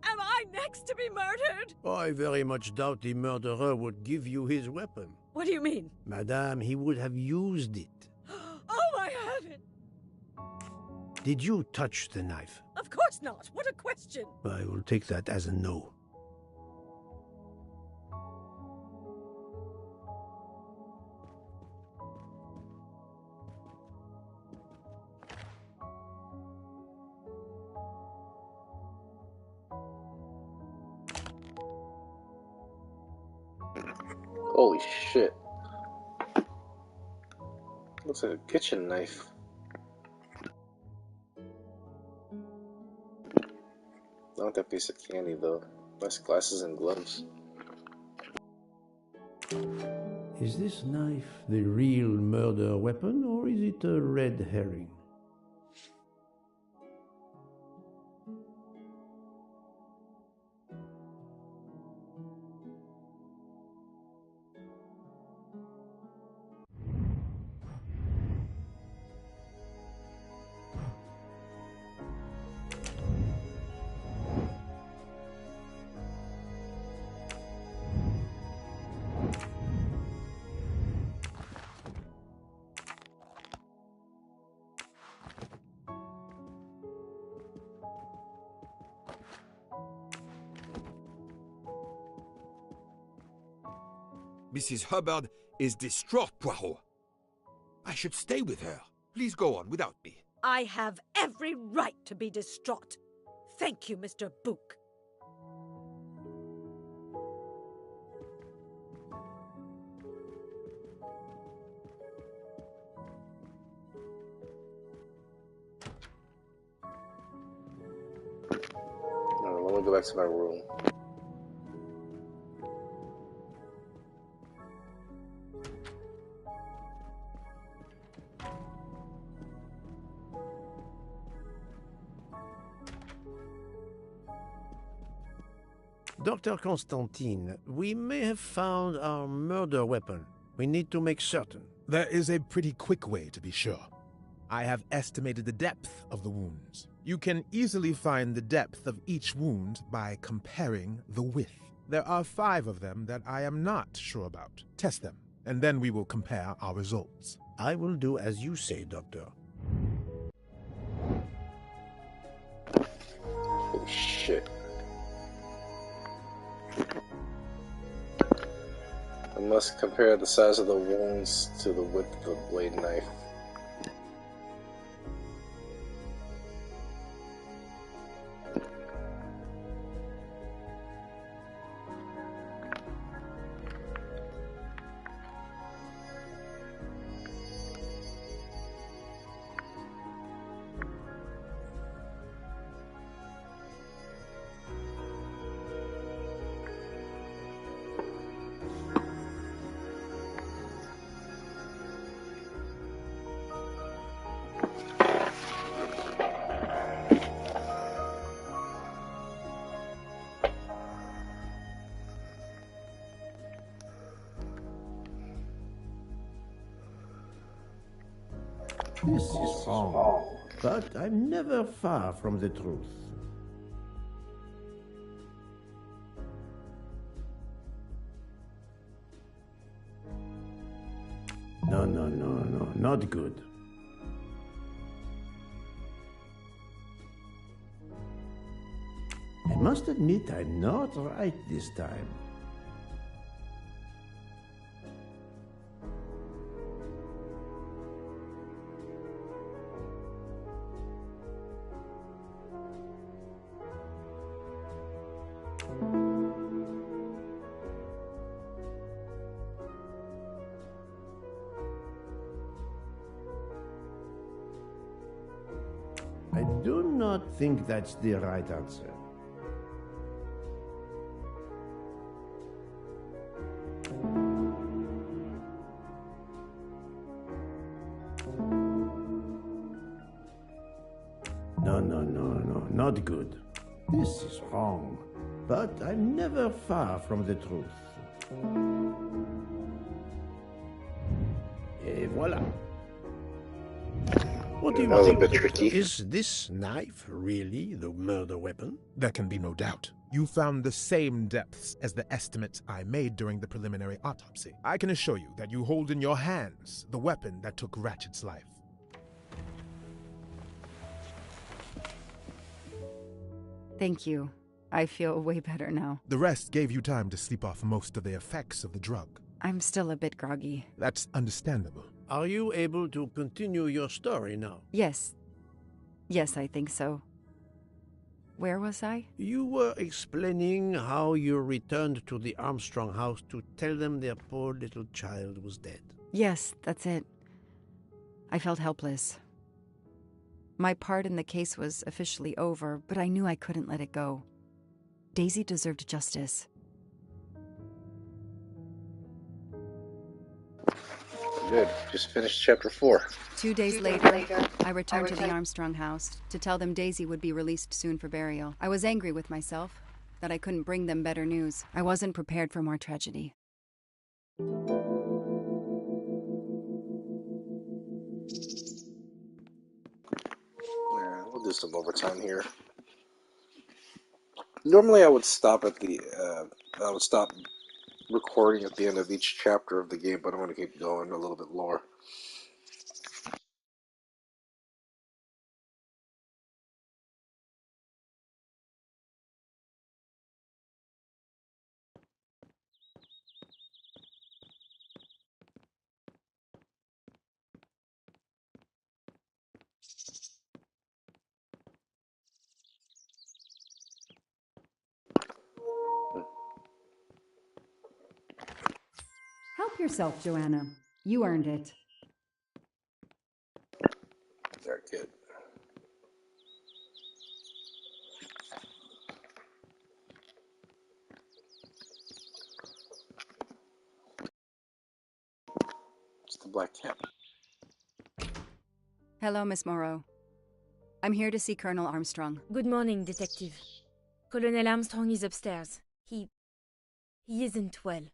Am I next to be murdered? I very much doubt the murderer would give you his weapon. What do you mean? Madame, he would have used it. Oh, I haven't! Did you touch the knife? Of course not! What a question! I will take that as a no. Holy shit. Looks like a kitchen knife. I want that piece of candy though. Nice glasses and gloves. Is this knife the real murder weapon, or is it a red herring? Mrs. Hubbard is distraught, Poirot. I should stay with her. Please go on without me. I have every right to be distraught. Thank you, Mr. Bouc. go back to my room. Dr. Constantine, we may have found our murder weapon. We need to make certain. There is a pretty quick way to be sure. I have estimated the depth of the wounds. You can easily find the depth of each wound by comparing the width. There are 5 of them that I am not sure about. Test them, and then we will compare our results. I will do as you say, Doctor. Holy shit. I must compare the size of the wounds to the width of the blade knife. This is wrong, but I'm never far from the truth. No, not good. I must admit I'm not right this time. I do not think that's the right answer. No, not good. This is wrong, but I'm never far from the truth. Et voilà. What do you think? A bit tricky. Is this knife really the murder weapon? There can be no doubt. You found the same depths as the estimate I made during the preliminary autopsy. I can assure you that you hold in your hands the weapon that took Ratchet's life. Thank you. I feel way better now. The rest gave you time to sleep off most of the effects of the drug. I'm still a bit groggy. That's understandable. Are you able to continue your story now? Yes. Yes, I think so. Where was I? You were explaining how you returned to the Armstrong house to tell them their poor little child was dead. Yes, that's it. I felt helpless. My part in the case was officially over, but I knew I couldn't let it go. Daisy deserved justice. Good. Just finished chapter 4. 2 days later, I returned to the Armstrong house to tell them Daisy would be released soon for burial. I was angry with myself that I couldn't bring them better news. I wasn't prepared for more tragedy. Yeah, we'll do some overtime here. Normally, I would stop recording at the end of each chapter of the game, but I'm going to keep going a little bit lower. Help yourself, Joanna. You earned it. Very good. black cat. Hello, Miss Moreau. I'm here to see Colonel Armstrong. Good morning, Detective. Colonel Armstrong is upstairs. He isn't well.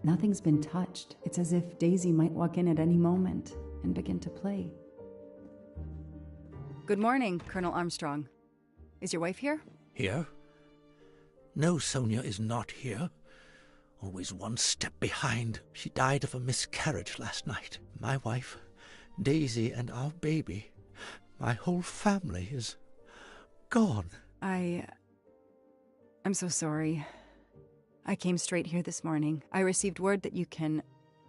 Nothing's been touched. It's as if Daisy might walk in at any moment and begin to play. Good morning, Colonel Armstrong. Is your wife here? Here? No, Sonia is not here. Always one step behind. She died of a miscarriage last night. My wife, Daisy, and our baby. My whole family is gone. I'm so sorry. I came straight here this morning. I received word that you can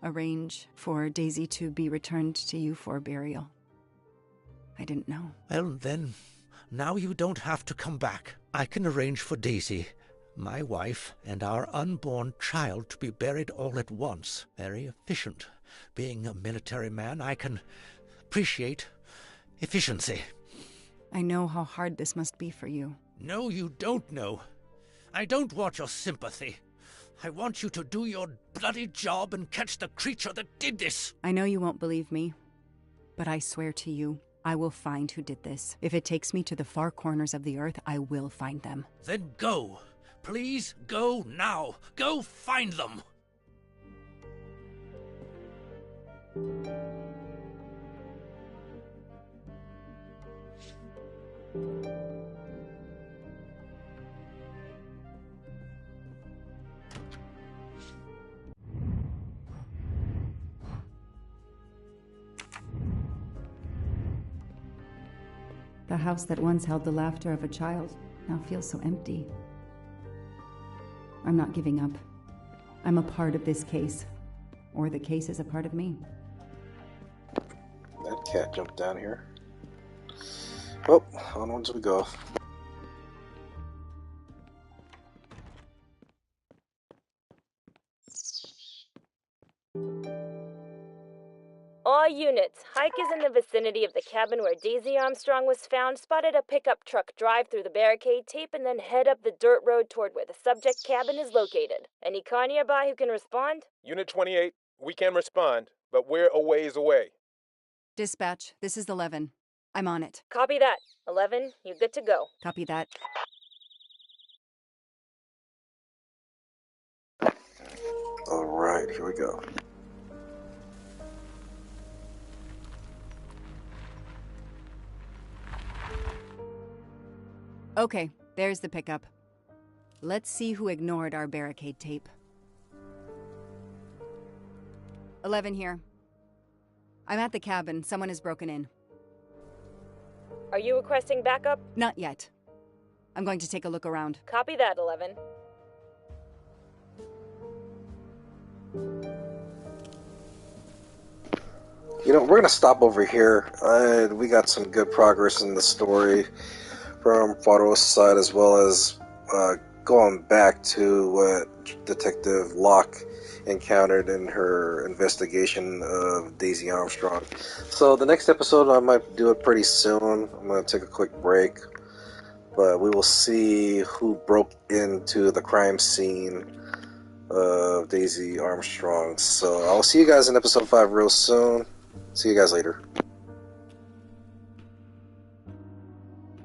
arrange for Daisy to be returned to you for burial. I didn't know. Well, then, now you don't have to come back. I can arrange for Daisy, my wife, and our unborn child to be buried all at once. Very efficient. Being a military man, I can appreciate efficiency. I know how hard this must be for you. No, you don't know. I don't want your sympathy. I want you to do your bloody job and catch the creature that did this. I know you won't believe me, but I swear to you, I will find who did this. If it takes me to the far corners of the earth, I will find them. Then go. Please go now. Go find them. The house that once held the laughter of a child now feels so empty. I'm not giving up. I'm a part of this case. Or the case is a part of me. That cat jumped down here. Well, onwards we go. All units, Hike is in the vicinity of the cabin where Daisy Armstrong was found, spotted a pickup truck drive through the barricade tape, and then head up the dirt road toward where the subject cabin is located. Any car nearby who can respond? Unit 28, we can respond, but we're a ways away. Dispatch, this is 11. I'm on it. Copy that. 11, you're good to go. Copy that. Alright, here we go. Okay, there's the pickup. Let's see who ignored our barricade tape. 11 here. I'm at the cabin. Someone has broken in. Are you requesting backup? Not yet. I'm going to take a look around. Copy that, 11. You know, we're going to stop over here. We got some good progress in the story from Poirot's side, as well as going back to what Detective Locke encountered in her investigation of Daisy Armstrong. So the next episode, I might do it pretty soon. I'm going to take a quick break. But we will see who broke into the crime scene of Daisy Armstrong. So I'll see you guys in episode 5 real soon. See you guys later.